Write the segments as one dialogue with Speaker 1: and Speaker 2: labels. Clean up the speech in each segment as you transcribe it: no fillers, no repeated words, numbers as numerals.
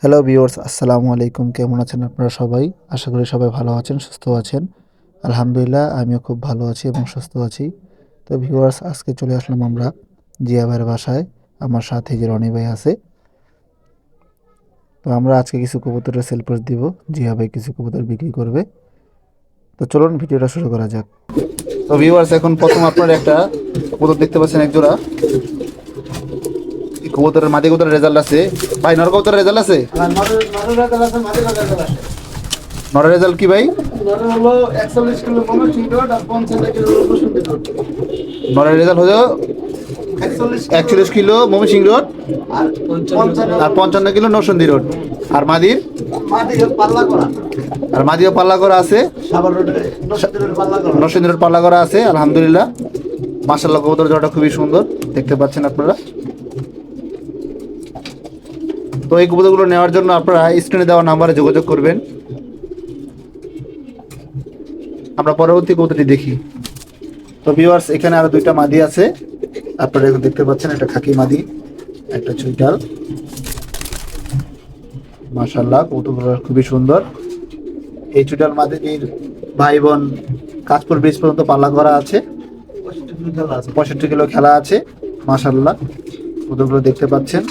Speaker 1: Hello viewers, আসসালামু আলাইকুম। কেমন আছেন আপনারা সবাই? আশা করি সবাই ভালো আছেন, সুস্থ আছেন। আলহামদুলিল্লাহ আমিও খুব ভালো আছি এবং সুস্থ আছি। তো ভিউয়ার্স, আজকে চলে আসলাম আমরা জিয়া ভাইয়ের বাসায়। আমার সাথে যে রনি ভাই আছে। তো আমরা আজকে কিছু কবুতরের সেল পোস্ট দিব। জিয়া ভাই কিছু কবুতর বিক্রি করবে। তো চলুন ভিডিওটা শুরু করা যাক। তো ভিউয়ার্স, এখন প্রথম আপনারা একটা কবুতর দেখতে পাচ্ছেন, এক জোড়া কবুতরের মাদি কবুতরের রেজাল্ট আছে। ভাই, নর কবুতরের রেজাল্ট আছে? নরের রেজাল্ট কি ভাই? নরের রেজাল্ট হলো 41 কিলো ময়মনসিংহ রোড আর 55 কিলো নরসিংদী রোড। আর মাদির মাদিও পাল্লা করা আছে, নরসিংদী রোড পাল্লা করা আছে। আলহামদুলিল্লাহ, মাশাআল্লাহ, কবুতর জোড়াটা খুবই সুন্দর দেখতে পাচ্ছেন আপনারা। তো এই কবুতরগুলো নেওয়ার জন্য আপনারা স্ক্রিনে দেওয়া নাম্বারে যোগাযোগ করবেন। আমরা পরবর্তী কবুতরটি দেখি। তো ভিউয়ার্স, এখানে আরো দুইটা মাদি আছে, আপনারা এখন দেখতে পাচ্ছেন। একটা খাকি মাদি, একটা চুইটাল। মাশাআল্লাহ, কবুতরগুলো খুবই সুন্দর। এই চুইটাল মাদিটির ভাই বোন কাঁচপুর ব্রিজ পর্যন্ত পাল্লা করা আছে, 65 কিলো খেলা আছে। মাশাআল্লাহ, কবুতরগুলো দেখতে পাচ্ছেন।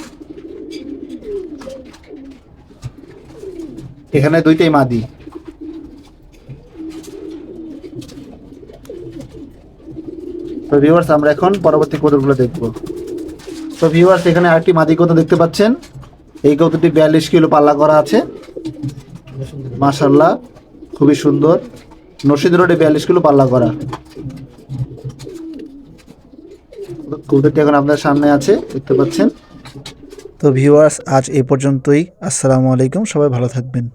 Speaker 1: এখানে দুইটাই মাদি। তো ভিউয়ার্স, আমরা এখন পরবর্তী কবুতরগুলো দেখব। তো ভিউয়ার্স, এখানে আরেকটি মাদি কবুতর দেখতে পাচ্ছেন। এই কবুতরটি 42 কিলো পাল্লা করা আছে। মাশাআল্লাহ, খুবই সুন্দর। নরসিংদী রোডে 42 কিলো পাল্লা করা কবুতরটি এখন আপনার সামনে আছে, দেখতে পাচ্ছেন। তো ভিউয়ার্স, আজ এই পর্যন্তই। আসসালামু আলাইকুম, সবাই ভালো থাকবেন।